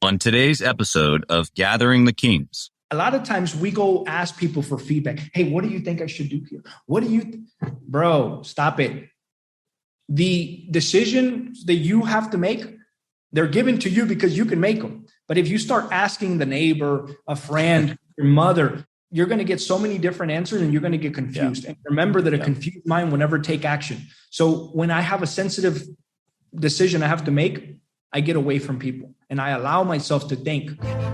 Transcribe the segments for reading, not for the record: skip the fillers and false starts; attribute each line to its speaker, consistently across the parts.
Speaker 1: On today's episode of Gathering the Kings.
Speaker 2: A lot of times we go ask people for feedback. Hey, what do you think I should do here? Bro, stop it. The decisions that you have to make, they're given to you because you can make them. But if you start asking the neighbor, a friend, your mother, you're going to get so many different answers and you're going to get confused. And remember that a confused mind will never take action. So when I have a sensitive decision I have to make, I get away from people and I allow myself to think.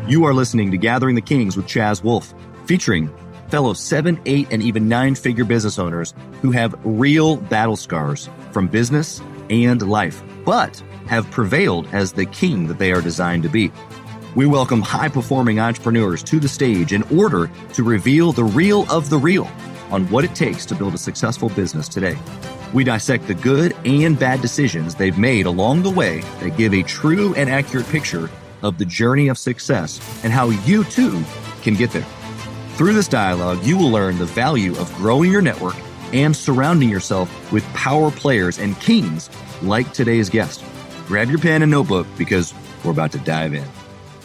Speaker 1: You are listening to Gathering the Kings with Chaz Wolfe, featuring fellow 7, 8, and even 9-figure business owners who have real battle scars from business and life, but have prevailed as the king that they are designed to be. We welcome high-performing entrepreneurs to the stage in order to reveal the real of the real on what it takes to build a successful business today. We dissect the good and bad decisions they've made along the way that give a true and accurate picture of the journey of success and how you too can get there. Through this dialogue, you will learn the value of growing your network and surrounding yourself with power players and kings like today's guest. Grab your pen and notebook because we're about to dive in.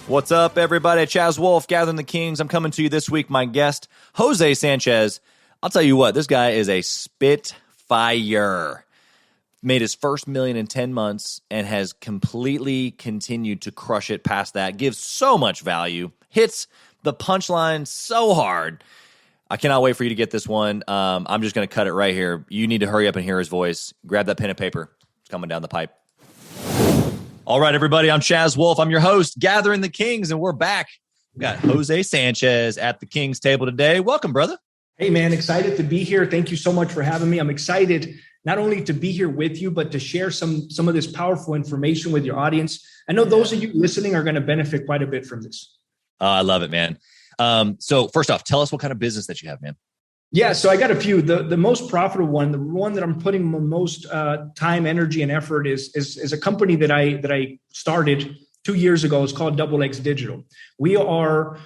Speaker 3: What's up, everybody? Chaz Wolfe, Gathering the Kings. I'm coming to you this week. My guest, Jose Sanchez. I'll tell you what, this guy is a spitfire. Made his first $1 million in 10 months and has completely continued to crush it past that. Gives so much value. Hits the punchline so hard. I cannot wait for you to get this one. I'm just going to cut it right here. You need to hurry up and hear his voice. Grab that pen and paper. It's coming down the pipe. All right, everybody. I'm Chaz Wolfe. I'm your host, Gathering the Kings, and we're back. We got Jose Sanchez at the King's table today. Welcome, brother.
Speaker 2: Hey, man. Excited to be here. Thank you so much for having me. I'm excited not only to be here with you, but to share some of this powerful information with your audience. I know those of you listening are going to benefit quite a bit from this.
Speaker 3: I love it, man. So first off, tell us what kind of business that you have, man.
Speaker 2: Yeah, so I got a few. The most profitable one, the one that I'm putting most time, energy, and effort is a company that I started 2 years ago. It's called Double X Digital. We are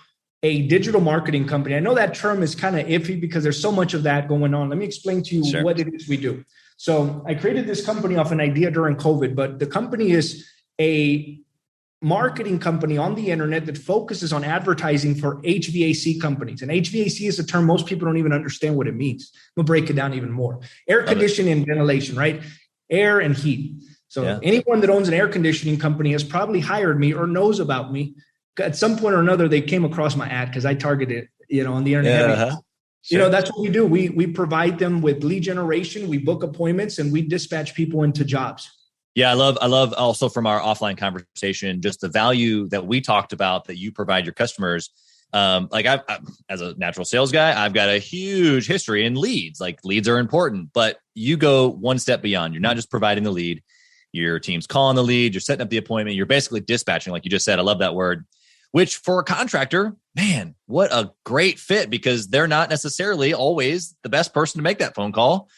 Speaker 2: a digital marketing company. I know that term is kind of iffy because there's so much of that going on. Let me explain to you what it is we do. So I created this company off an idea during COVID, but the company is a marketing company on the internet that focuses on advertising for HVAC companies. And HVAC is a term most people don't even understand what it means. We'll break it down even more. Air conditioning and ventilation, right? Air and heat. So anyone that owns an air conditioning company has probably hired me or knows about me. At some point or another, they came across my ad because I targeted it, on the internet. That's what we do. We provide them with lead generation. We book appointments and we dispatch people into jobs.
Speaker 3: Yeah, I love also from our offline conversation, just the value that we talked about that you provide your customers. I as a natural sales guy, I've got a huge history in leads. Like leads are important, but you go one step beyond. You're not just providing the lead. Your team's calling the lead. You're setting up the appointment. You're basically dispatching, like you just said. I love that word, which for a contractor, man, what a great fit because they're not necessarily always the best person to make that phone call.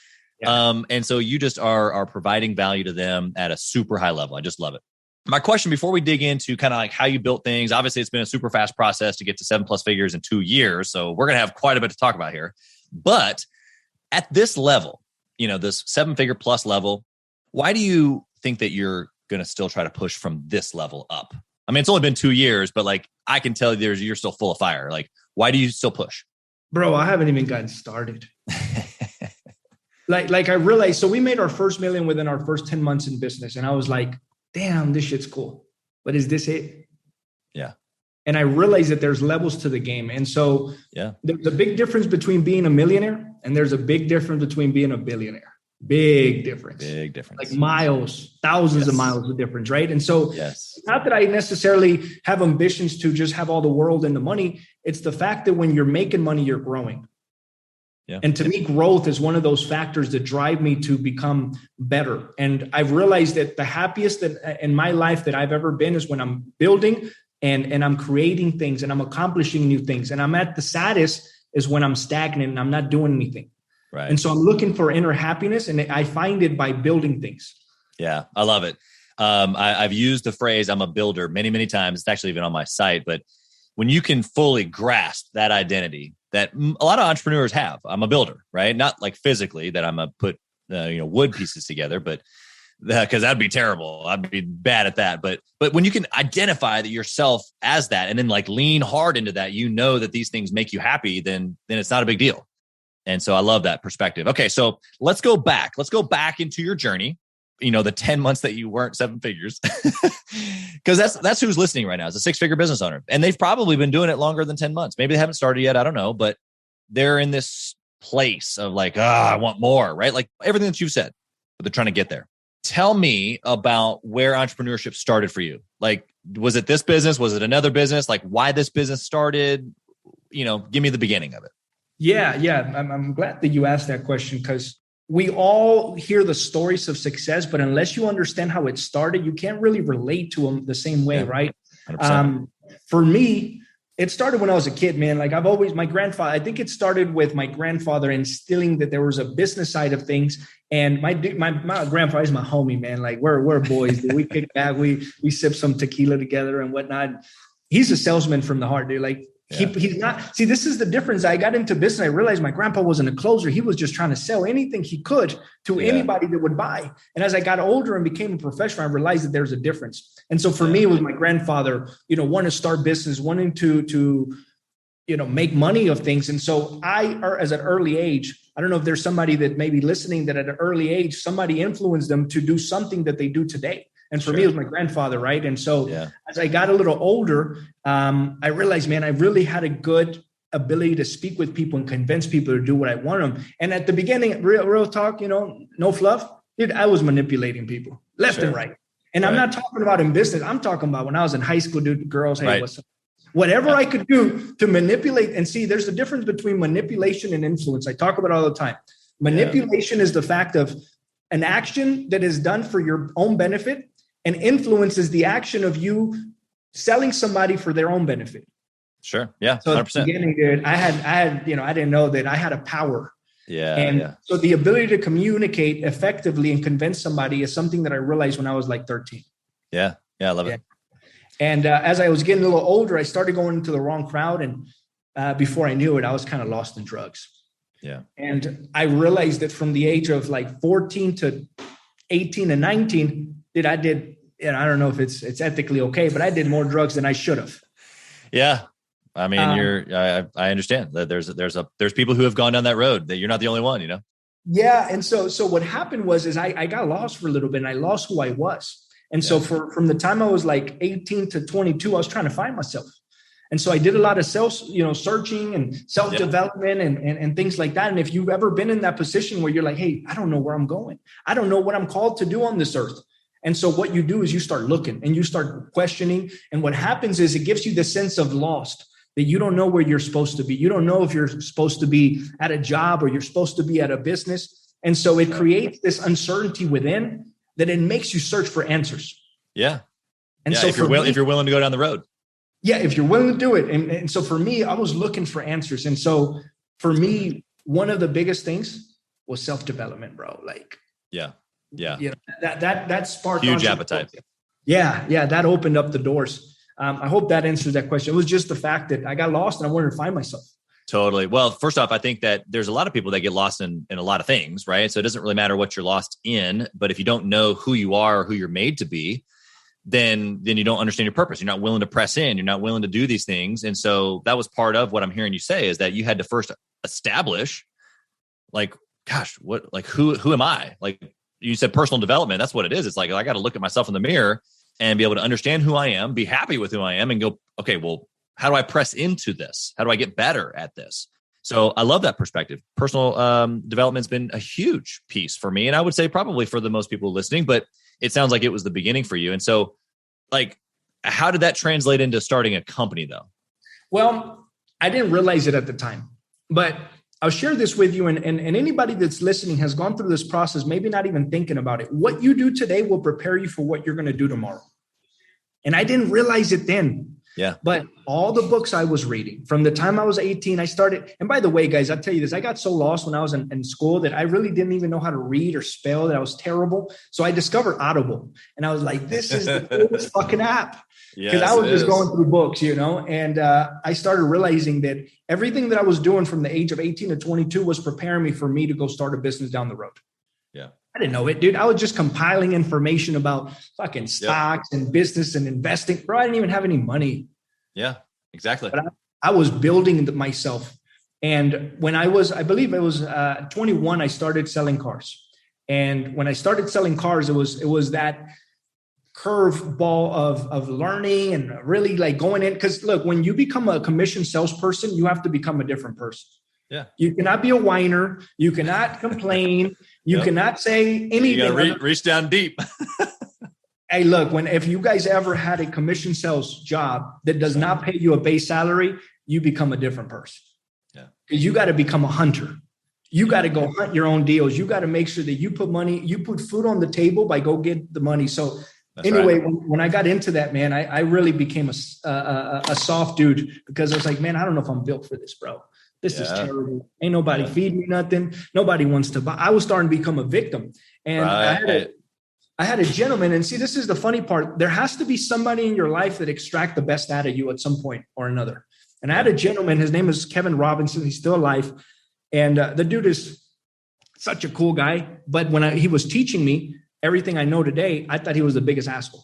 Speaker 3: And so you just are providing value to them at a super high level. I just love it. My question before we dig into kind of like how you built things, obviously it's been a super fast process to get to 7+ figures in 2 years. So we're going to have quite a bit to talk about here, but at this level, this 7-figure plus level, why do you think that you're going to still try to push from this level up? I mean, it's only been 2 years, but like I can tell you're still full of fire. Like, why do you still push?
Speaker 2: Bro, I haven't even gotten started. Like I realized, so we made our first $1 million within our first 10 months in business. And I was like, damn, this shit's cool. But is this it?
Speaker 3: Yeah.
Speaker 2: And I realized that there's levels to the game. And so there's a big difference between being a millionaire and there's a big difference between being a billionaire. Big difference. Like miles, thousands of miles of difference, right? And so it's not that I necessarily have ambitions to just have all the world and the money. It's the fact that when you're making money, you're growing. Yeah. And to me, growth is one of those factors that drive me to become better. And I've realized that the happiest that in my life that I've ever been is when I'm building and I'm creating things and I'm accomplishing new things. And I'm at the saddest is when I'm stagnant and I'm not doing anything. Right. And so I'm looking for inner happiness and I find it by building things.
Speaker 3: Yeah, I love it. I've used the phrase, I'm a builder many, many times. It's actually even on my site, but when you can fully grasp that identity that a lot of entrepreneurs have, I'm a builder, right? Not like physically that I'm a put wood pieces together, but because that'd be terrible. I'd be bad at that. But when you can identify that yourself as that, and then like lean hard into that, you know that these things make you happy, then it's not a big deal. And so I love that perspective. Okay, so let's go back. Let's go back into your journey. The 10 months that you weren't seven figures, because that's who's listening right now is a 6-figure business owner, and they've probably been doing it longer than 10 months. Maybe they haven't started yet. I don't know, but they're in this place of like, I want more, right? Like everything that you've said, but they're trying to get there. Tell me about where entrepreneurship started for you. Like, was it this business? Was it another business? Like why this business started? Give me the beginning of it.
Speaker 2: Yeah. I'm glad that you asked that question, because we all hear the stories of success, but unless you understand how it started, you can't really relate to them the same way, right? For me, it started when I was a kid, man. Like my grandfather, I think it started with my grandfather instilling that there was a business side of things. And my grandfather is my homie, man. Like we're boys, dude. We kick back, we sip some tequila together and whatnot. He's a salesman from the heart, dude. Like he's not. See, this is the difference. I got into business. I realized my grandpa wasn't a closer. He was just trying to sell anything he could to anybody that would buy. And as I got older and became a professional, I realized that there's a difference. And so for me, it was my grandfather, wanting to start business, wanting to make money of things. And so as an early age, I don't know if there's somebody that may be listening that at an early age, somebody influenced them to do something that they do today. And for me, it was my grandfather, right? And so as I got a little older, I realized, man, I really had a good ability to speak with people and convince people to do what I want them. And at the beginning, real talk, no fluff, dude, I was manipulating people left and right. And I'm not talking about in business. I'm talking about when I was in high school, dude, girls, hey, what's up? Whatever I could do to manipulate. And see, there's a difference between manipulation and influence. I talk about it all the time. Manipulation is the fact of an action that is done for your own benefit, and influence is the action of you selling somebody for their own benefit.
Speaker 3: Sure. Yeah. 100%.
Speaker 2: So at the beginning, dude, I didn't know that I had a power. So the ability to communicate effectively and convince somebody is something that I realized when I was like 13.
Speaker 3: Yeah. I love it.
Speaker 2: And as I was getting a little older, I started going into the wrong crowd. And before I knew it, I was kind of lost in drugs.
Speaker 3: Yeah.
Speaker 2: And I realized that from the age of like 14 to 18 and 19, I did, and I don't know if it's ethically okay, but I did more drugs than I should have.
Speaker 3: Yeah. I mean, I understand that there's people who have gone down that road, that you're not the only one,
Speaker 2: Yeah. And so what happened was I got lost for a little bit, and I lost who I was. And so from the time I was like 18 to 22, I was trying to find myself. And so I did a lot of searching and self-development and things like that. And if you've ever been in that position where you're like, hey, I don't know where I'm going. I don't know what I'm called to do on this earth. And so what you do is you start looking and you start questioning. And what happens is it gives you the sense of lost, that you don't know where you're supposed to be. You don't know if you're supposed to be at a job or you're supposed to be at a business. And so it creates this uncertainty within that it makes you search for answers.
Speaker 3: Yeah.
Speaker 2: And so
Speaker 3: if you're willing to go down the road. Yeah.
Speaker 2: If you're willing to do it. And so for me, I was looking for answers. And so for me, one of the biggest things was self-development, bro. Like, that sparked
Speaker 3: huge appetite.
Speaker 2: Yeah. That opened up the doors. I hope that answers that question. It was just the fact that I got lost and I wanted to find myself.
Speaker 3: Totally. Well, first off, I think that there's a lot of people that get lost in a lot of things, right? So it doesn't really matter what you're lost in, but if you don't know who you are or who you're made to be, then you don't understand your purpose. You're not willing to press in. You're not willing to do these things. And so that was part of what I'm hearing you say, is that you had to first establish, like, gosh, who am I? Like you said, personal development. That's what it is. It's like, I got to look at myself in the mirror and be able to understand who I am, be happy with who I am, and go, okay, well, how do I press into this? How do I get better at this? So I love that perspective. Personal development's been a huge piece for me. And I would say probably for the most people listening, but it sounds like it was the beginning for you. And so, like, how did that translate into starting a company though? Well,
Speaker 2: I didn't realize it at the time, but I'll share this with you. And anybody that's listening has gone through this process, maybe not even thinking about it. What you do today will prepare you for what you're going to do tomorrow. And I didn't realize it then.
Speaker 3: Yeah.
Speaker 2: But all the books I was reading from the time I was 18, I started. And by the way, guys, I'll tell you this. I got so lost when I was in school that I really didn't even know how to read or spell, that I was terrible. So I discovered Audible. And I was like, this is the coolest fucking app. Because I was just going through books, and I started realizing that everything that I was doing from the age of 18 to 22 was preparing me for me to go start a business down the road.
Speaker 3: Yeah.
Speaker 2: I didn't know it, dude. I was just compiling information about fucking stocks and business and investing. Bro, I didn't even have any money.
Speaker 3: Yeah, exactly.
Speaker 2: But I was building myself. And when I believe it was 21, I started selling cars. And when I started selling cars, it was that curveball of learning and really like going in. Because look, when you become a commission salesperson, you have to become a different person.
Speaker 3: Yeah.
Speaker 2: You cannot be a whiner. You cannot complain. You cannot say anything.
Speaker 3: You got to reach down deep.
Speaker 2: Hey, look, if you guys ever had a commission sales job that does not pay you a base salary, you become a different person.
Speaker 3: Yeah.
Speaker 2: Because you got to become a hunter. You got to go hunt your own deals. You got to make sure that you put food on the table by go get the money. So anyway, when I got into that, man, I really became a soft dude because I was like, man, I don't know if I'm built for this, bro. This is terrible. Ain't nobody feed me nothing. Nobody wants to buy. I was starting to become a victim. And I had a gentleman, and see, this is the funny part. There has to be somebody in your life that extract the best out of you at some point or another. And I had a gentleman, his name is Kevin Robinson. He's still alive. And the dude is such a cool guy. But when he was teaching me everything I know today, I thought he was the biggest asshole.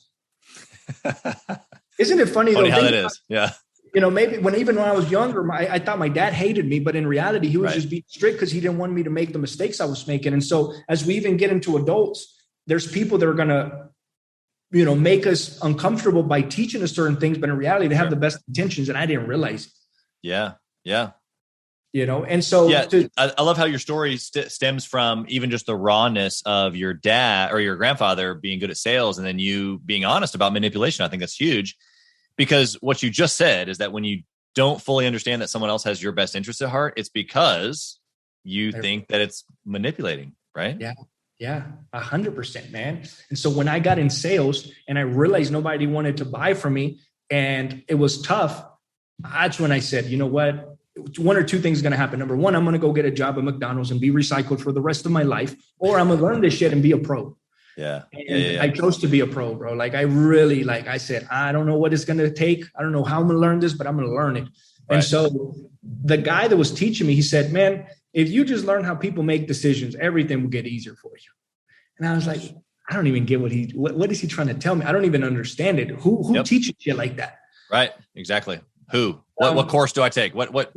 Speaker 2: Isn't it funny
Speaker 3: how that is? Yeah.
Speaker 2: You know, maybe even when I was younger, I thought my dad hated me, but in reality, he was just being strict because he didn't want me to make the mistakes I was making. And so as we even get into adults, there's people that are going to, make us uncomfortable by teaching us certain things, but in reality, they have the best intentions. And I didn't realize it.
Speaker 3: Yeah. Yeah.
Speaker 2: And so
Speaker 3: I love how your story stems from even just the rawness of your dad or your grandfather being good at sales and then you being honest about manipulation. I think that's huge because what you just said is that when you don't fully understand that someone else has your best interest at heart, it's because you think that it's manipulating, right?
Speaker 2: Yeah, 100%, man. And so when I got in sales and I realized nobody wanted to buy from me and it was tough, that's when I said, you know what? One or two things are going to happen. Number one, I'm going to go get a job at McDonald's and be recycled for the rest of my life, or I'm going to learn this shit and be a pro.
Speaker 3: Yeah.
Speaker 2: I chose to be a pro, bro. Like I said, I don't know what it's going to take. I don't know how I'm going to learn this, but I'm going to learn it. Right. And so the guy that was teaching me, he said, man, if you just learn how people make decisions, everything will get easier for you. And I was like, I don't even get what is he trying to tell me? I don't even understand it. Who teaches shit like that?
Speaker 3: Right. Exactly. Who? What course do I take? What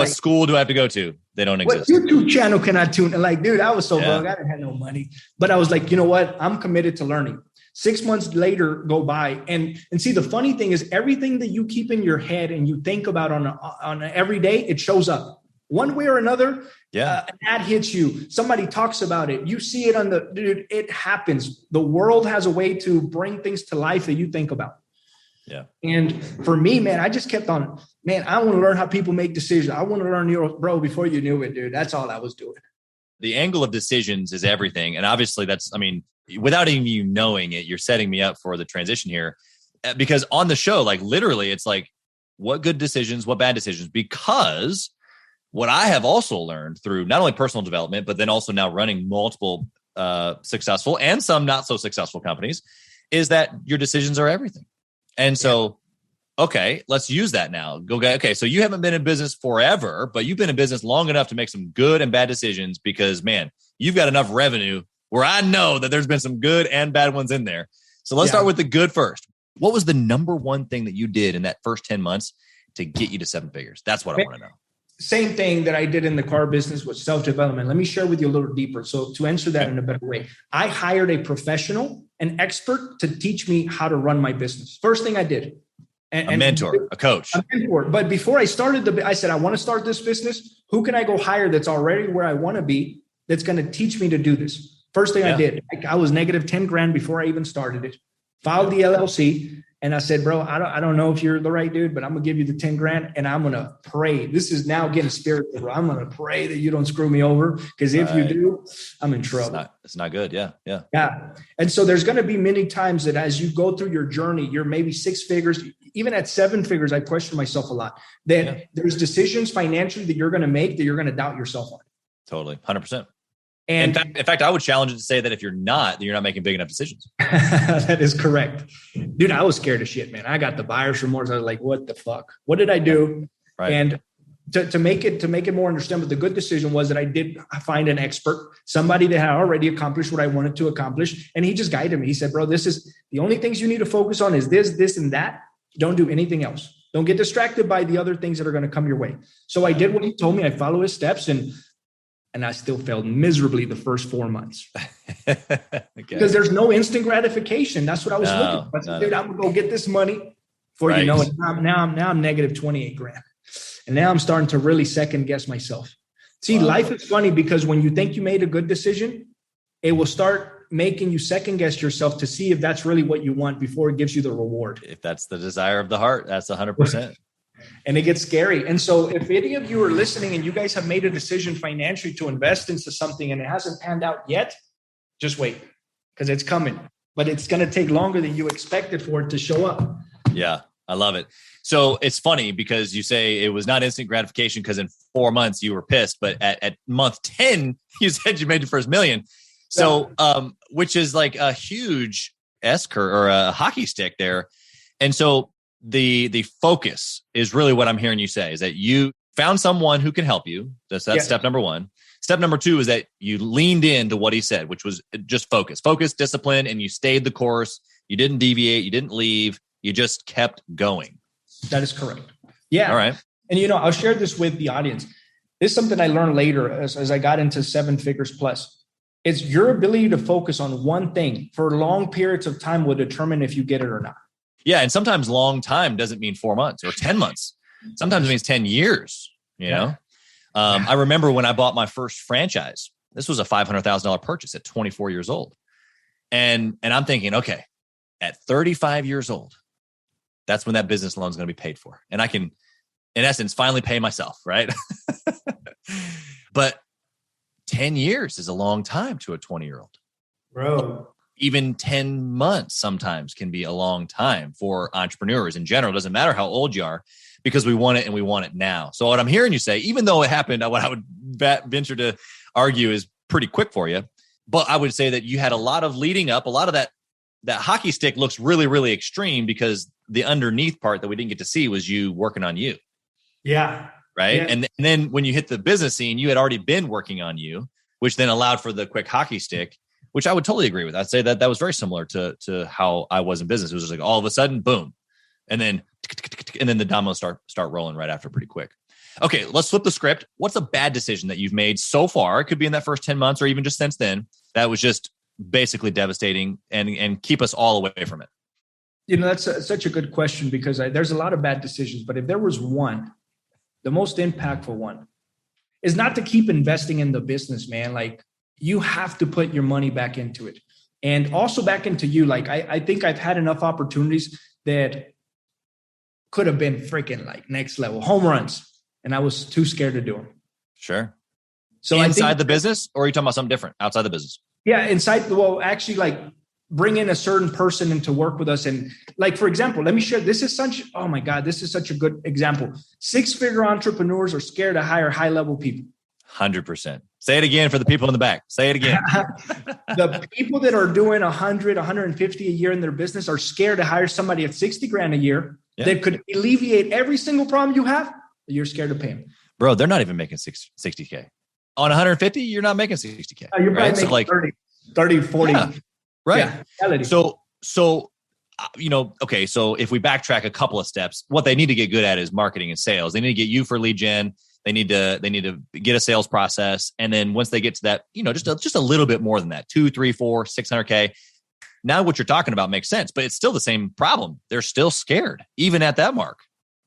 Speaker 3: school do I have to go to? They don't exist.
Speaker 2: What YouTube channel can I tune? And like, dude, I was so broke. I didn't have no money. But I was like, you know what? I'm committed to learning. 6 months later go by. And see, the funny thing is everything that you keep in your head and you think about on every day, it shows up. One way or another, an ad hits you. Somebody talks about it. You see it dude, it happens. The world has a way to bring things to life that you think about.
Speaker 3: Yeah.
Speaker 2: And for me, man, I just kept on, man, I want to learn how people make decisions. I want to learn bro, before you knew it, dude. That's all I was doing.
Speaker 3: The angle of decisions is everything. And obviously without even you knowing it, you're setting me up for the transition here. Because on the show, like literally, it's like, what good decisions, what bad decisions? Because what I have also learned through not only personal development, but then also now running multiple successful and some not so successful companies is that your decisions are everything. And so, okay, let's use that now. Okay, so you haven't been in business forever, but you've been in business long enough to make some good and bad decisions because, man, you've got enough revenue where I know that there's been some good and bad ones in there. So let's start with the good first. What was the number one thing that you did in that first 10 months to get you to 7 figures? That's what I want to know.
Speaker 2: Same thing that I did in the car business with self-development. Let me share with you a little deeper. So to answer that in a better way, I hired a professional, an expert to teach me how to run my business. First thing I did.
Speaker 3: A mentor, a coach. A mentor.
Speaker 2: But before I started I said, I want to start this business. Who can I go hire that's already where I want to be that's going to teach me to do this? First thing I did, I was negative 10 grand before I even started it. Filed the LLC. And I said, bro, I don't know if you're the right dude, but I'm going to give you the 10 grand and I'm going to pray. This is now getting spiritual, bro. I'm going to pray that you don't screw me over because if you do, I'm in trouble.
Speaker 3: It's not good. Yeah.
Speaker 2: And so there's going to be many times that as you go through your journey, you're maybe 6 figures, even at 7 figures, I question myself a lot that there's decisions financially that you're going to make that you're going to doubt yourself on.
Speaker 3: Totally. 100%. And in fact, I would challenge it to say that if you're not making big enough decisions.
Speaker 2: That is correct. Dude, I was scared of shit, man. I got the buyer's remorse. I was like, what the fuck? What did I do?
Speaker 3: Right.
Speaker 2: And to make it more understandable, the good decision was that I did find an expert, somebody that had already accomplished what I wanted to accomplish. And he just guided me. He said, bro, this is the only things you need to focus on is this, and that. Don't do anything else. Don't get distracted by the other things that are going to come your way. So I did what he told me. I followed his steps, and I still failed miserably the first 4 months. Okay. Because there's no instant gratification. That's what I was looking for. I said, dude, I'm going to go get this money before you know it. Now I'm negative 28 grand. And now I'm starting to really second guess myself. See, life is funny because when you think you made a good decision, it will start making you second guess yourself to see if that's really what you want before it gives you the reward.
Speaker 3: If that's the desire of the heart, that's 100%.
Speaker 2: And it gets scary. And so if any of you are listening and you guys have made a decision financially to invest into something and it hasn't panned out yet, just wait, because it's coming. But it's going to take longer than you expected for it to show up.
Speaker 3: Yeah, I love it. So it's funny because you say it was not instant gratification because in 4 months you were pissed, but at month 10, you said you made your first $1 million. So, which is like a huge S-curve or a hockey stick there. And so the focus is really what I'm hearing you say is that you found someone who can help you. That's step number one. Step number two is that you leaned into what he said, which was just focus, discipline, and you stayed the course. You didn't deviate. You didn't leave. You just kept going.
Speaker 2: That is correct. Yeah.
Speaker 3: All right.
Speaker 2: And, I'll share this with the audience. This is something I learned later as I got into 7 figures plus. It's your ability to focus on one thing for long periods of time will determine if you get it or not.
Speaker 3: Yeah. And sometimes long time doesn't mean 4 months or 10 months. Sometimes it means 10 years, you know? I remember when I bought my first franchise, this was a $500,000 purchase at 24 years old. And I'm thinking, okay, at 35 years old, that's when that business loan is going to be paid for. And I can, in essence, finally pay myself, right? But 10 years is a long time to a 20-year-old.
Speaker 2: Bro.
Speaker 3: Even 10 months sometimes can be a long time for entrepreneurs in general. It doesn't matter how old you are because we want it and we want it now. So what I'm hearing you say, even though it happened, what I would venture to argue is pretty quick for you. But I would say that you had a lot of leading up, a lot of that hockey stick looks really, really extreme because the underneath part that we didn't get to see was you working on you.
Speaker 2: Yeah.
Speaker 3: Right.
Speaker 2: Yeah.
Speaker 3: And then when you hit the business scene, you had already been working on you, which then allowed for the quick hockey stick, which I would totally agree with. I'd say that was very similar to how I was in business. It was just like all of a sudden, boom. And then the dominoes start rolling right after pretty quick. Okay. Let's flip the script. What's a bad decision that you've made so far? It could be in that first 10 months or even just since then. That was just basically devastating and keep us all away from it.
Speaker 2: That's such a good question because there's a lot of bad decisions, but if there was one, the most impactful one is not to keep investing in the business, man. Like you have to put your money back into it and also back into you. Like I think I've had enough opportunities that could have been freaking like next level home runs. And I was too scared to do them.
Speaker 3: Sure.
Speaker 2: So
Speaker 3: inside the business, or are you talking about something different outside the business?
Speaker 2: Yeah. Inside, well, actually like bring in a certain person and to work with us. And like, for example, let me share, this is such a good example. 6-figure entrepreneurs are scared to hire high-level people.
Speaker 3: 100%. Say it again for the people in the back. Say it again.
Speaker 2: The people that are doing 100, 150 a year in their business are scared to hire somebody at 60 grand a year that could alleviate every single problem you have. You're scared to pay them.
Speaker 3: Bro, they're not even making 60K. On 150, you're not making 60K.
Speaker 2: You're probably making 30, 40.
Speaker 3: Yeah, right.
Speaker 2: Yeah,
Speaker 3: so, so if we backtrack a couple of steps, what they need to get good at is marketing and sales. They need to get you for lead gen. They need to get a sales process. And then once they get to that, just a little bit more than that, 2, 3, 4, 600K. Now what you're talking about makes sense, but it's still the same problem. They're still scared, even at that mark.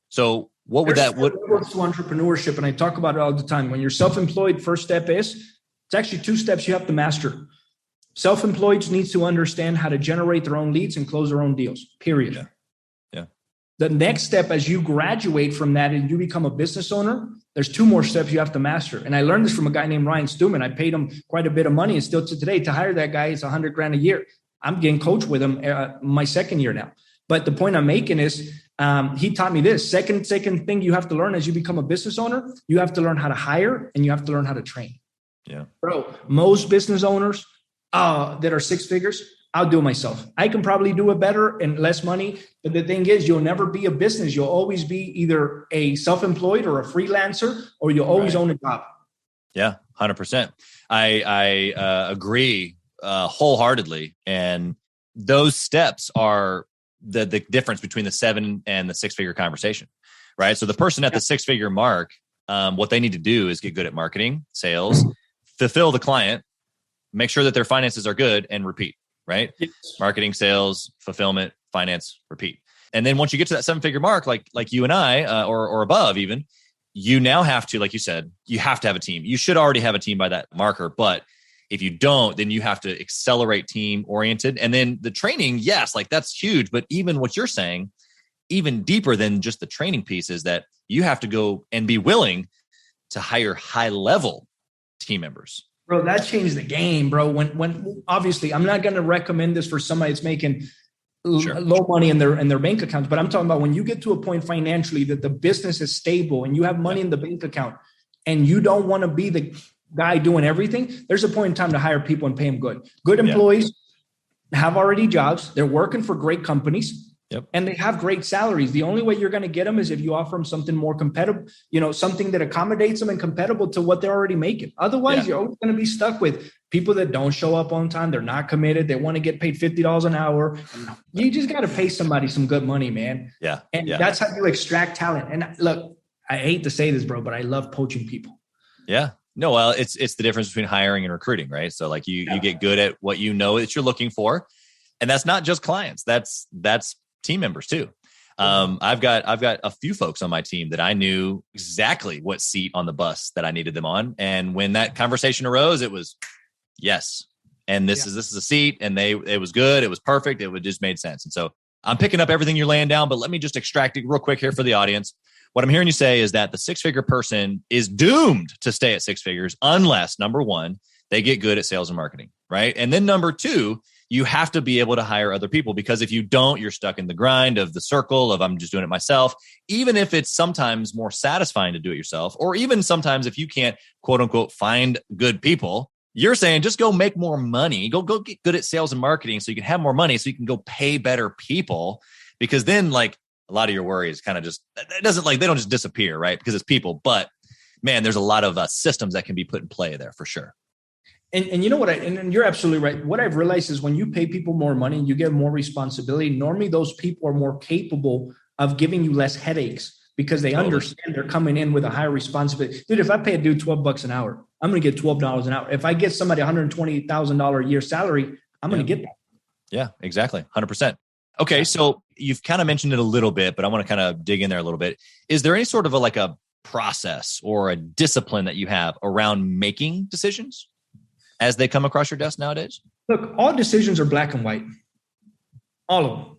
Speaker 3: So what would that
Speaker 2: levels to entrepreneurship? And I talk about it all the time. When you're self-employed, first step is, it's actually 2 steps you have to master. Self-employed needs to understand how to generate their own leads and close their own deals, period.
Speaker 3: Yeah.
Speaker 2: The next step, as you graduate from that and you become a business owner, there's 2 more steps you have to master. And I learned this from a guy named Ryan Stewman. I paid him quite a bit of money, and still to today, to hire that guy, it's $100 grand a year. I'm getting coached with him my 2nd year now. But the point I'm making is he taught me this. Second thing you have to learn as you become a business owner, you have to learn how to hire and you have to learn how to train.
Speaker 3: Yeah.
Speaker 2: Bro, most business owners that are 6 figures, I'll do it myself. I can probably do it better and less money. But the thing is, you'll never be a business. You'll always be either a self-employed or a freelancer, or you'll always own a job.
Speaker 3: Yeah, 100%. I agree wholeheartedly. And those steps are the difference between the 7 and the 6-figure conversation, right? So the person at the 6-figure mark, what they need to do is get good at marketing, sales, fulfill the client, make sure that their finances are good, and repeat, right? Yes. Marketing, sales, fulfillment, finance, repeat. And then once you get to that 7-figure mark, like you and I, or above even, you now have to, like you said, you have to have a team. You should already have a team by that marker. But if you don't, then you have to accelerate team oriented. And then the training, yes, like that's huge. But even what you're saying, even deeper than just the training piece, is that you have to go and be willing to hire high level team members.
Speaker 2: Bro, that changed the game, bro. When obviously I'm not going to recommend this for somebody that's making low money in their bank accounts, but I'm talking about when you get to a point financially that the business is stable and you have money in the bank account and you don't want to be the guy doing everything, there's a point in time to hire people and pay them good. Good employees have already jobs. They're working for great companies. Yep. And they have great salaries. The only way you're going to get them is if you offer them something more competitive, something that accommodates them and compatible to what they're already making. Otherwise, you're always going to be stuck with people that don't show up on time. They're not committed. They want to get paid $50 an hour. You just got to pay somebody some good money, man.
Speaker 3: Yeah.
Speaker 2: And that's how you extract talent. And look, I hate to say this, bro, but I love poaching people.
Speaker 3: Yeah. No, well, it's the difference between hiring and recruiting, right? So like you get good at what you know that you're looking for. And that's not just clients. That's team members too. I've got a few folks on my team that I knew exactly what seat on the bus that I needed them on. And when that conversation arose, it was yes. And this is a seat, and it was good. It was perfect. It just made sense. And so I'm picking up everything you're laying down, but let me just extract it real quick here for the audience. What I'm hearing you say is that the 6-figure person is doomed to stay at 6 figures unless, number one, they get good at sales and marketing, right? And then number two, you have to be able to hire other people, because if you don't, you're stuck in the grind of the circle of I'm just doing it myself, even if it's sometimes more satisfying to do it yourself, or even sometimes if you can't, quote unquote, find good people, you're saying just go make more money, go get good at sales and marketing so you can have more money so you can go pay better people, because then like a lot of your worries kind of just, it doesn't like, they don't just disappear, right? Because it's people, but man, there's a lot of systems that can be put in play there for sure.
Speaker 2: And you know what? And you're absolutely right. What I've realized is when you pay people more money and you get more responsibility, normally those people are more capable of giving you less headaches because they understand they're coming in with a higher responsibility. Dude, if I pay a dude $12 an hour, I'm going to get $12 an hour. If I get somebody $120,000 a year salary, I'm going to get that.
Speaker 3: Yeah, exactly. 100%. Okay. So you've kind of mentioned it a little bit, but I want to kind of dig in there a little bit. Is there any sort of a process or a discipline that you have around making decisions as they come across your desk nowadays?
Speaker 2: Look, all decisions are black and white. All of them.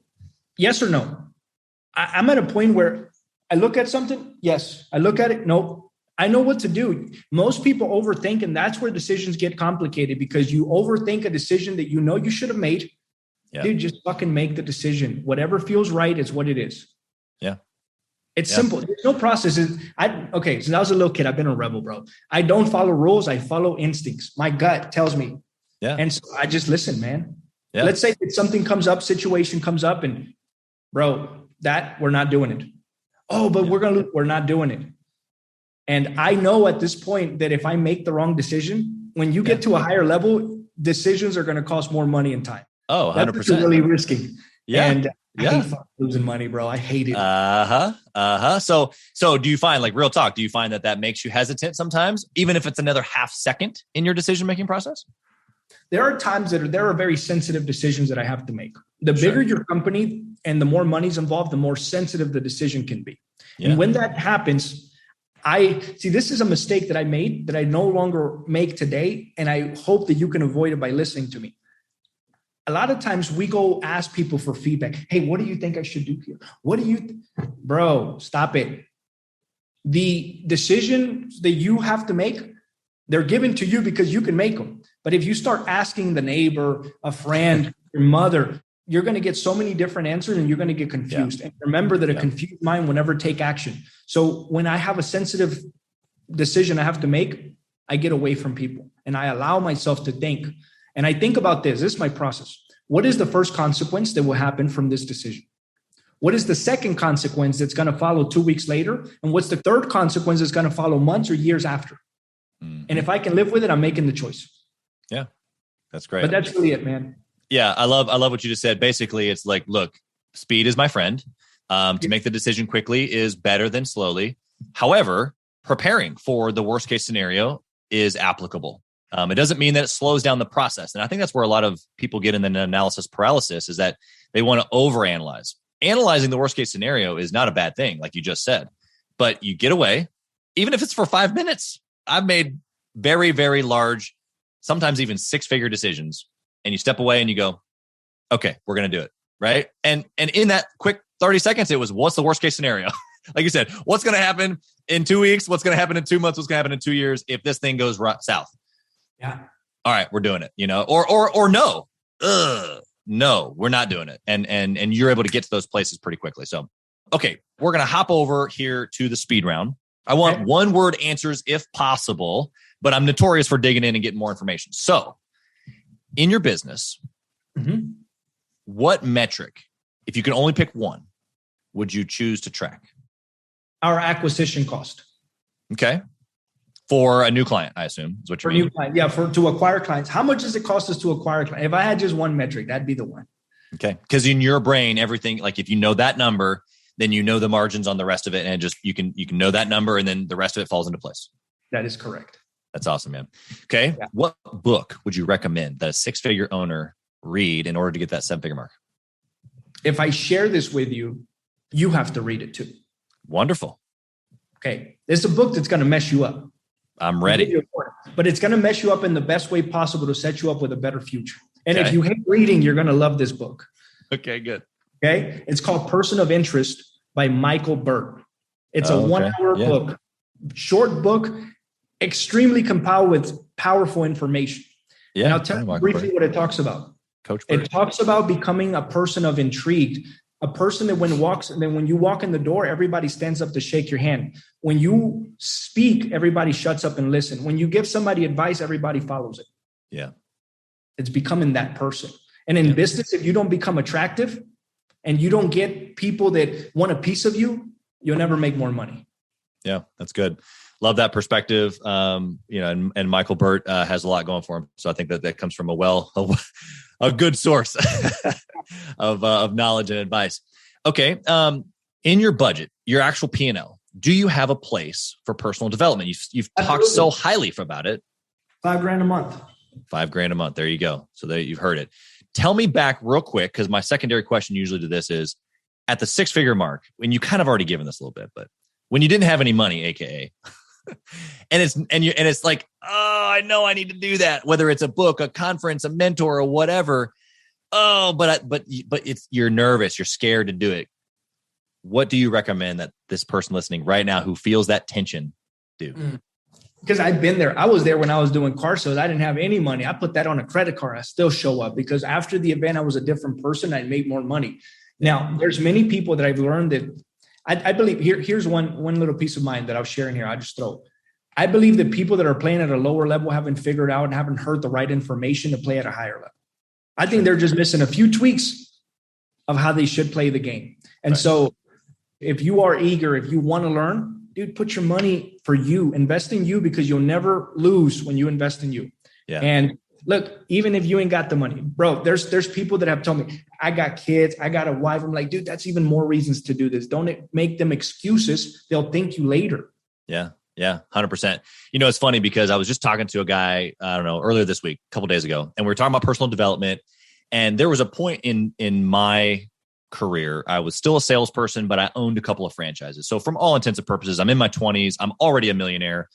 Speaker 2: Yes or no. I'm at a point where I look at something. Yes. I look at it. Nope. I know what to do. Most people overthink, and that's where decisions get complicated, because you overthink a decision that you know you should have made. Yeah. Dude, just fucking make the decision. Whatever feels right is what it is.
Speaker 3: Yeah.
Speaker 2: It's simple. There's no process. Since I was a little kid, I've been a rebel, bro. I don't follow rules. I follow instincts. My gut tells me. Yeah. And so I just listen, man. Yeah. Let's say that something comes up, situation comes up, and bro, that we're not doing it. Oh, but we're not doing it. And I know at this point that if I make the wrong decision, when you get to a higher level, decisions are going to cost more money and time.
Speaker 3: Oh, 100%.
Speaker 2: That's really risky.
Speaker 3: Yeah.
Speaker 2: And I hate losing money, bro. I hate it.
Speaker 3: So do you find, like, real talk, do you find that makes you hesitant sometimes, even if it's another half second in your decision-making process?
Speaker 2: There are times there are very sensitive decisions that I have to make. The bigger your company and the more money's involved, the more sensitive the decision can be. Yeah. And when that happens, this is a mistake that I made that I no longer make today. And I hope that you can avoid it by listening to me. A lot of times we go ask people for feedback. Hey, what do you think I should do here? Bro, stop it. The decisions that you have to make, they're given to you because you can make them. But if you start asking the neighbor, a friend, your mother, you're going to get so many different answers and you're going to get confused. And remember that a confused mind will never take action. So when I have a sensitive decision I have to make, I get away from people and I allow myself to think. And I think about this. This is my process. What is the first consequence that will happen from this decision? What is the second consequence that's going to follow 2 weeks later? And what's the third consequence that's going to follow months or years after? Mm-hmm. And if I can live with it, I'm making the choice.
Speaker 3: Yeah, that's great.
Speaker 2: But that's really it, man.
Speaker 3: Yeah, I love what you just said. Basically, it's like, look, speed is my friend. To make the decision quickly is better than slowly. However, preparing for the worst case scenario is applicable. It doesn't mean that it slows down the process. And I think that's where a lot of people get in an analysis paralysis, is that they want to overanalyze. Analyzing the worst case scenario is not a bad thing, like you just said, but you get away, even if it's for 5 minutes. I've made very, very large, sometimes even 6-figure decisions, and you step away and you go, okay, we're going to do it. Right. And in that quick 30 seconds, it was, what's the worst case scenario? Like you said, what's going to happen in 2 weeks? What's going to happen in 2 months? What's going to happen in 2 years if this thing goes south?
Speaker 2: Yeah.
Speaker 3: All right, we're doing it, or no. No, we're not doing it. And you're able to get to those places pretty quickly. So, okay, we're going to hop over here to the speed round. I want one word answers if possible, but I'm notorious for digging in and getting more information. So in your business, what metric, if you can only pick one, would you choose to track?
Speaker 2: Our acquisition cost.
Speaker 3: Okay. For a new client, I assume is what you mean.
Speaker 2: New client, yeah, to acquire clients. How much does it cost us to acquire clients? If I had just one metric, that'd be the one.
Speaker 3: Okay. Because in your brain, everything, like if you know that number, then you know the margins on the rest of it, and just you can know that number, and then the rest of it falls into place.
Speaker 2: That is correct.
Speaker 3: That's awesome, man. Okay. Yeah. What book would you recommend that a 6-figure owner read in order to get that 7-figure mark?
Speaker 2: If I share this with you, you have to read it too.
Speaker 3: Wonderful.
Speaker 2: Okay. It's a book that's going to mess you up.
Speaker 3: I'm ready.
Speaker 2: But it's going to mess you up in the best way possible to set you up with a better future. And if you hate reading, you're going to love this book.
Speaker 3: Okay, good.
Speaker 2: Okay. It's called Person of Interest by Michael Burt. It's a 1-hour book, short book, extremely compiled with powerful information. Yeah. And I'll tell you briefly what it talks about.
Speaker 3: Coach Burt.
Speaker 2: It talks about becoming a person of intrigue. A person that when you walk in the door, everybody stands up to shake your hand. When you speak, everybody shuts up and listen. When you give somebody advice, everybody follows it.
Speaker 3: Yeah.
Speaker 2: It's becoming that person. And in business, if you don't become attractive and you don't get people that want a piece of you, you'll never make more money.
Speaker 3: Yeah, that's good. Love that perspective. And Michael Burt has a lot going for him. So I think that comes from a good source of knowledge and advice. Okay. In your budget, your actual P&L, do you have a place for personal development? You've talked so highly about it.
Speaker 2: $5,000 a month.
Speaker 3: $5,000 a month. There you go. So there you've heard it. Tell me back real quick, because my secondary question usually to this is at the 6-figure mark, when you kind of already given this a little bit, but when you didn't have any money, AKA, and it's like, oh, I know I need to do that. Whether it's a book, a conference, a mentor, or whatever. Oh, but you're nervous. You're scared to do it. What do you recommend that this person listening right now who feels that tension do?
Speaker 2: Because I've been there. I was there when I was doing car sales. I didn't have any money. I put that on a credit card. I still show up because after the event, I was a different person. I made more money. Now, there's many people that I've learned that I believe here's one little piece of mind that I'll share in here. I just throw. I believe that people that are playing at a lower level haven't figured out and haven't heard the right information to play at a higher level. I think they're just missing a few tweaks of how they should play the game. And so if you are eager, if you want to learn, dude, put your money for you, invest in you, because you'll never lose when you invest in you. Yeah. And look, even if you ain't got the money, bro, there's people that have told me, I got kids, I got a wife. I'm like, dude, that's even more reasons to do this. Don't make them excuses. They'll thank you later.
Speaker 3: Yeah. Yeah. 100%. It's funny because I was just talking to a guy, I don't know, earlier this week, a couple of days ago, and we were talking about personal development. And there was a point in my career, I was still a salesperson, but I owned a couple of franchises. So from all intents and purposes, I'm in my 20s. I'm already a millionaire.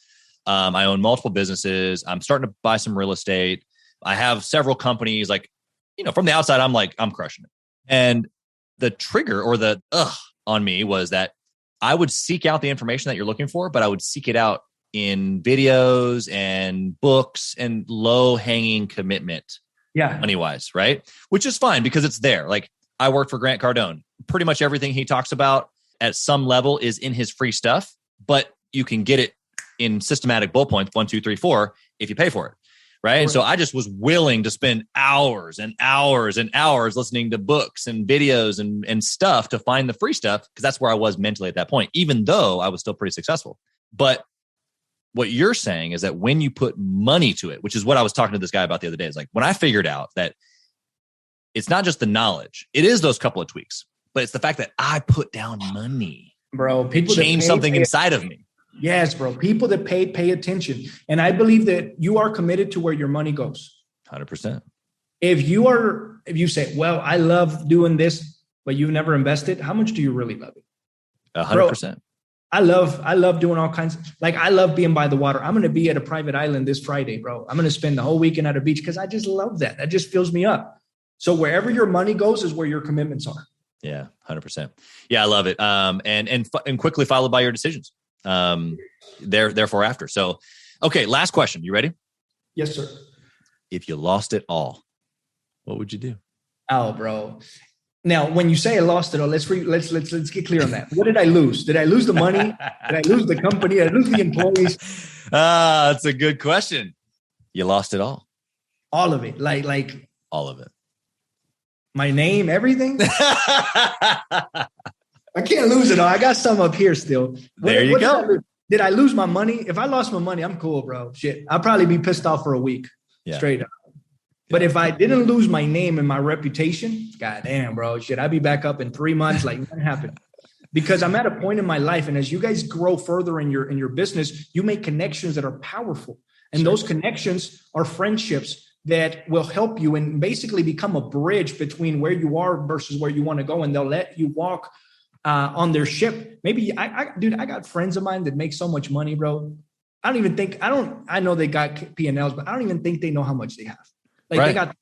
Speaker 3: I own multiple businesses. I'm starting to buy some real estate. I have several companies. Like, from the outside, I'm crushing it. And the trigger or the on me was that I would seek out the information that you're looking for, but I would seek it out in videos and books and low hanging commitment. Yeah. Money wise. Right. Which is fine because it's there. Like I worked for Grant Cardone. Pretty much everything he talks about at some level is in his free stuff, but you can get it in systematic bullet points, 1, 2, 3, 4, if you pay for it. Right. And so I just was willing to spend hours and hours and hours listening to books and videos and stuff to find the free stuff, because that's where I was mentally at that point, even though I was still pretty successful. But what you're saying is that when you put money to it, which is what I was talking to this guy about the other day, is like when I figured out that it's not just the knowledge, it is those couple of tweaks, but it's the fact that I put down money.
Speaker 2: Bro, people
Speaker 3: change something inside of me.
Speaker 2: Yes, bro. People that pay attention. And I believe that you are committed to where your money goes.
Speaker 3: 100%.
Speaker 2: If you say, well, I love doing this, but you've never invested, how much do you really love it?
Speaker 3: 100%.
Speaker 2: Bro, I love doing all kinds of, like, I love being by the water. I'm going to be at a private island this Friday, bro. I'm going to spend the whole weekend at a beach because I just love that. That just fills me up. So wherever your money goes is where your commitments are.
Speaker 3: Yeah, 100%. Yeah, I love it. And quickly followed by your decisions. Therefore after. So, okay, last question. You ready?
Speaker 2: Yes, sir.
Speaker 3: If you lost it all, what would you do?
Speaker 2: Oh, bro. Now, when you say I lost it all, let's get clear on that. What did I lose? Did I lose the money? Did I lose the company? Did I lose the employees?
Speaker 3: That's a good question. You lost it all.
Speaker 2: All of it. Like
Speaker 3: all of it.
Speaker 2: My name, everything. I can't lose it all. I got some up here still.
Speaker 3: There you go.
Speaker 2: Did I lose my money? If I lost my money, I'm cool, bro. Shit. I'll probably be pissed off for a week. Yeah. Straight up. But if I didn't lose my name and my reputation, goddamn, bro, shit, I'd be back up in 3 months like nothing happened. Because I'm at a point in my life, and as you guys grow further in your business, you make connections that are powerful. And those connections are friendships that will help you and basically become a bridge between where you are versus where you want to go. And they'll let you walk on their ship. Maybe I got friends of mine that make so much money, bro. I know they got P&Ls, but I don't even think they know how much they have. They got.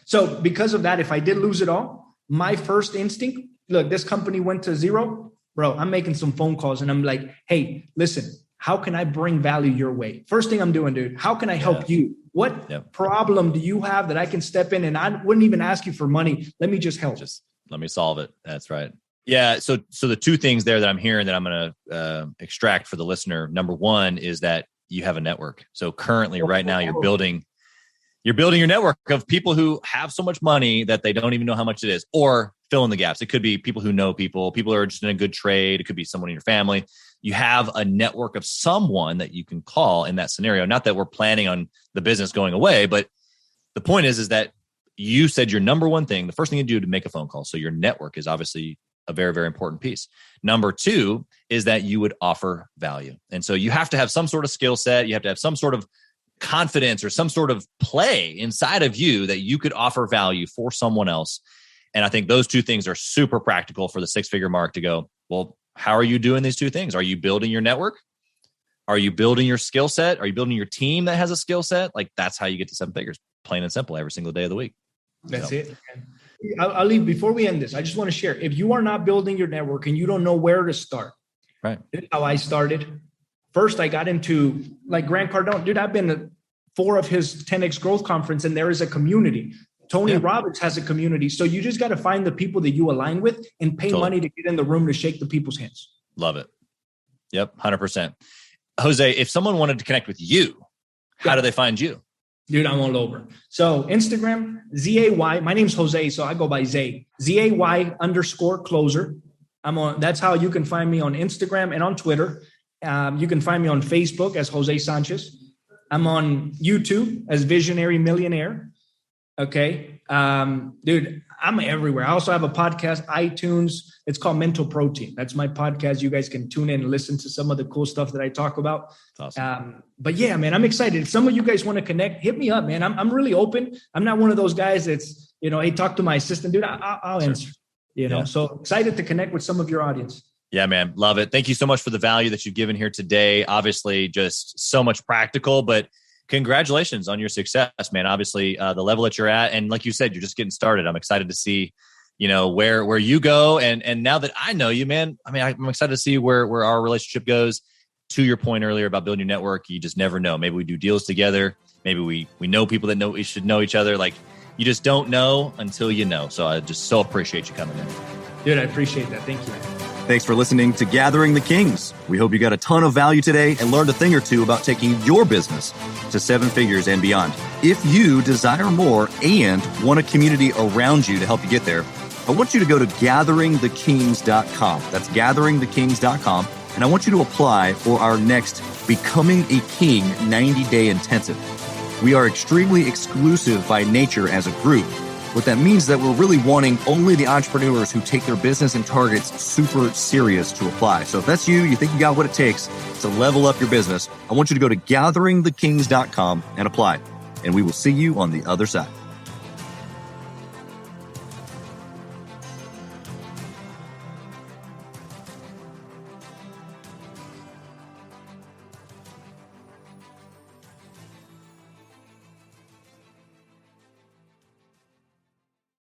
Speaker 2: So because of that, if I did lose it all, my first instinct, look, this company went to zero, bro. I'm making some phone calls and I'm like, hey, listen, how can I bring value your way? First thing I'm doing, dude, how can I help you? What problem do you have that I can step in? And I wouldn't even ask you for money. Let me just help.
Speaker 3: Just let me solve it. That's right. Yeah. So the two things there that I'm hearing that I'm going to extract for the listener. Number one is that you have a network. So currently right now you're building your network of people who have so much money that they don't even know how much it is, or fill in the gaps. It could be people who know people who are just in a good trade. It could be someone in your family. You have a network of someone that you can call in that scenario. Not that we're planning on the business going away, but the point is that you said your number one thing, the first thing you do to make a phone call. So your network is obviously a very, very important piece. Number two is that you would offer value. And so you have to have some sort of skill set. You have to have some sort of confidence or some sort of play inside of you that you could offer value for someone else. And I think those two things are super practical for the 6-figure mark to go, well, how are you doing these two things? Are you building your network? Are you building your skill set? Are you building your team that has a skill set? Like that's how you get to 7 figures, plain and simple, every single day of the week.
Speaker 2: That's it. I'll leave before we end this. I just want to share. If you are not building your network and you don't know where to start,
Speaker 3: right?
Speaker 2: This is how I started. First, I got into like Grant Cardone. Dude, I've been to 4 of his 10X growth conference and there is a community. Tony Robbins has a community. So you just got to find the people that you align with and pay money to get in the room to shake the people's hands.
Speaker 3: Love it. Yep. 100%. Jose, if someone wanted to connect with you, how do they find you?
Speaker 2: Dude, I'm all over. So Instagram, ZAY. My name's Jose, so I go by Zay. ZAY_closer. That's how you can find me on Instagram and on Twitter. You can find me on Facebook as Jose Sanchez. I'm on YouTube as Visionary Millionaire. Okay. Dude, I'm everywhere. I also have a podcast, iTunes. It's called Mental Protein. That's my podcast. You guys can tune in and listen to some of the cool stuff that I talk about. That's awesome. But yeah, man, I'm excited. If some of you guys want to connect, hit me up, man. I'm really open. I'm not one of those guys that's, hey, talk to my assistant, dude. I'll answer, so excited to connect with some of your audience.
Speaker 3: Yeah, man. Love it. Thank you so much for the value that you've given here today. Obviously just so much practical, but congratulations on your success, man. Obviously, the level that you're at. And like you said, you're just getting started. I'm excited to see, where you go. And now that I know you, man, I'm excited to see where our relationship goes. To your point earlier about building your network, you just never know. Maybe we do deals together. Maybe we know people that know we should know each other. Like you just don't know until you know. So I just so appreciate you coming in.
Speaker 2: Dude, I appreciate that. Thank you.
Speaker 1: Thanks for listening to Gathering the Kings. We hope you got a ton of value today and learned a thing or two about taking your business to 7 figures and beyond. If you desire more and want a community around you to help you get there, I want you to go to gatheringthekings.com. That's gatheringthekings.com. And I want you to apply for our next Becoming a King 90-day intensive. We are extremely exclusive by nature as a group. What that means is that we're really wanting only the entrepreneurs who take their business and targets super serious to apply. So if that's you, you think you got what it takes to level up your business, I want you to go to gatheringthekings.com and apply. And we will see you on the other side.